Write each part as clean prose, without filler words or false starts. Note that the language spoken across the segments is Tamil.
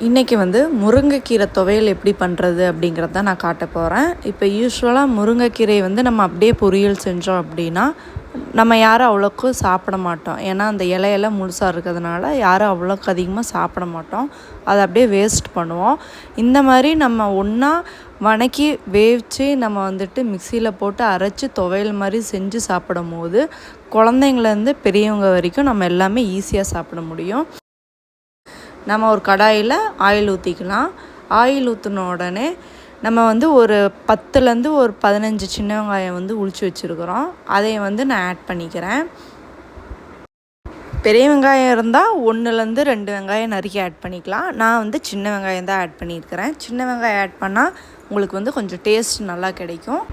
இன்றைக்கி வந்து முருங்கைக்கீரை துவையல் எப்படி பண்ணுறது அப்படிங்கிறத தான் நான் காட்ட போகிறேன். இப்போ யூஸ்வலாக முருங்கைக்கீரையை வந்து நம்ம அப்படியே பொரியல் செஞ்சோம் அப்படின்னா நம்ம யாரும் அவ்வளோக்கு சாப்பிட மாட்டோம். ஏன்னா அந்த இலையெல்லாம் முழுசாக இருக்கிறதுனால யாரும் அவ்வளோக்கு அதிகமாக சாப்பிட மாட்டோம். அதை அப்படியே வேஸ்ட் பண்ணுவோம். இந்த மாதிரி நம்ம ஒன்றா வணக்கி வேவிச்சு நம்ம வந்துட்டு மிக்சியில் போட்டு அரைச்சி துவையல் மாதிரி செஞ்சு சாப்பிடும் போது குழந்தைங்கள்லேருந்து பெரியவங்க வரைக்கும் நம்ம எல்லாமே ஈஸியாக சாப்பிட முடியும். நம்ம ஒரு கடாயில் ஆயில் ஊற்றிக்கலாம். ஆயில் ஊற்றின உடனே நம்ம வந்து ஒரு 10லேருந்து ஒரு 15 சின்ன வெங்காயம் வந்து உளிச்சு வச்சுருக்குறோம். அதை வந்து நான் ஆட் பண்ணிக்கிறேன். பெரிய வெங்காயம் இருந்தால் 1லேருந்து 2 வெங்காயம் நறுக்கி ஆட் பண்ணிக்கலாம். நான் வந்து சின்ன வெங்காயம் தான் ஆட் பண்ணியிருக்கிறேன். சின்ன வெங்காயம் ஆட் பண்ணால் உங்களுக்கு வந்து கொஞ்சம் டேஸ்ட் நல்லா கிடைக்கும்.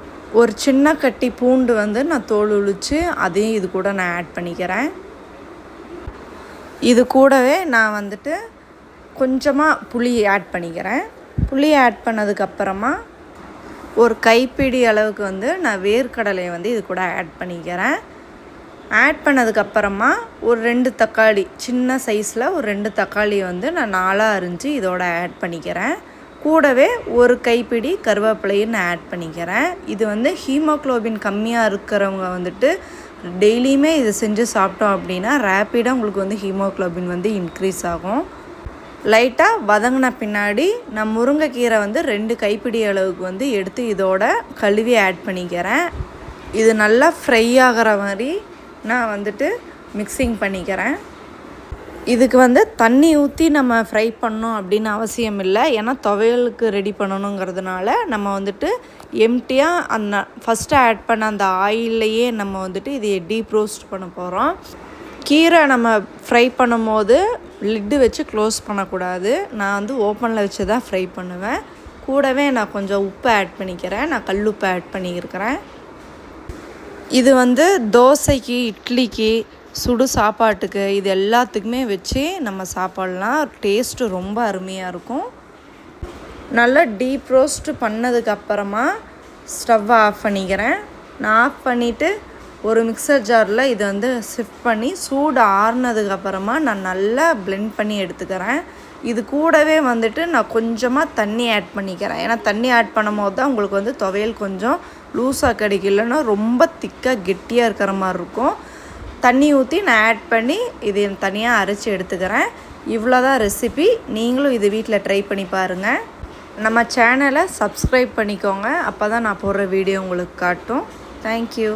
ஒரு சின்ன கட்டி பூண்டு வந்து நான் தோல் உளித்து அதையும் இது கூட நான் ஆட் பண்ணிக்கிறேன். இது கூடவே நான் வந்துட்டு கொஞ்சமாக புளி ஆட் பண்ணிக்கிறேன். புளி ஆட் பண்ணதுக்கப்புறமா ஒரு கைப்பிடி அளவுக்கு வந்து நான் வேர்க்கடலையை வந்து இது கூட ஆட் பண்ணிக்கிறேன். ஆட் பண்ணதுக்கப்புறமா ஒரு 2 தக்காளி சின்ன சைஸில் ஒரு 2 தக்காளி வந்து நான் 4ஆக அரிஞ்சு இதோட ஆட் பண்ணிக்கிறேன். கூடவே ஒரு கைப்பிடி கருவேப்பிலையும் நான் ஆட் பண்ணிக்கிறேன். இது வந்து ஹீமோக்ளோபின் கம்மியாக இருக்கிறவங்க வந்துட்டு டெய்லியுமே இதை செஞ்சு சாப்பிட்டோம் அப்படின்னா ரேப்பிடாக உங்களுக்கு வந்து ஹீமோக்ளோபின் வந்து இன்க்ரீஸ் ஆகும். லைட்டாக வதங்கின பின்னாடி நான் முருங்கைக்கீரை வந்து 2 கைப்பிடி அளவுக்கு வந்து எடுத்து இதோட கழுவி ஆட் பண்ணிக்கிறேன். இது நல்லா ஃப்ரை ஆகிற மாதிரி நான் வந்துட்டு மிக்சிங் பண்ணிக்கிறேன். இதுக்கு வந்து தண்ணி ஊற்றி நம்ம ஃப்ரை பண்ணோம் அப்படின்னு அவசியம் இல்லை. ஏன்னா துவையலுக்கு ரெடி பண்ணணுங்கிறதுனால நம்ம வந்துட்டு எம்டியாக அந்த ஃபஸ்ட்டு ஆட் பண்ண அந்த ஆயில்லையே நம்ம வந்துட்டு இதை டீப் ரோஸ்ட் பண்ண போகிறோம். கீரை நம்ம ஃப்ரை பண்ணும் போது லிட்டு வச்சு க்ளோஸ் பண்ணக்கூடாது. நான் வந்து ஓப்பனில் வச்சு தான் ஃப்ரை பண்ணுவேன். கூடவே நான் கொஞ்சம் உப்பு ஆட் பண்ணிக்கிறேன். நான் கல் உப்பு ஆட் பண்ணியிருக்கிறேன். இது வந்து தோசைக்கு, இட்லிக்கு, சுடு சாப்பாட்டுக்கு இது எல்லாத்துக்குமே வச்சு நம்ம சாப்பாடலாம். டேஸ்ட்டு ரொம்ப அருமையாக இருக்கும். நல்லா டீப் ரோஸ்ட் பண்ணதுக்கப்புறமா ஸ்டவ்வை ஆஃப் பண்ணிக்கிறேன். நான் ஆஃப் பண்ணிவிட்டு ஒரு மிக்சர் ஜாரில் இதை வந்து ஷிஃப்ட் பண்ணி சூடு ஆறுனதுக்கப்புறமா நான் நல்லா பிளெண்ட் பண்ணி எடுத்துக்கிறேன். இது கூடவே வந்துட்டு நான் கொஞ்சமாக தண்ணி ஆட் பண்ணிக்கிறேன். ஏன்னா தண்ணி ஆட் பண்ணும் போது தான் உங்களுக்கு வந்து துவையல் கொஞ்சம் லூஸாக கிடைக்கலன்னா ரொம்ப திக்காக கெட்டியாக இருக்கிற மாதிரி இருக்கும். தண்ணி ஊற்றி நான் ஆட் பண்ணி இதை தனியாக அரைச்சி எடுத்துக்கிறேன். இவ்வளோதான் ரெசிபி. நீங்களும் இது வீட்டில் ட்ரை பண்ணி பாருங்கள். நம்ம சேனலை சப்ஸ்கிரைப் பண்ணிக்கோங்க. அப்போ தான் நான் போடுற வீடியோ உங்களுக்கு காட்டும். தேங்க்யூ.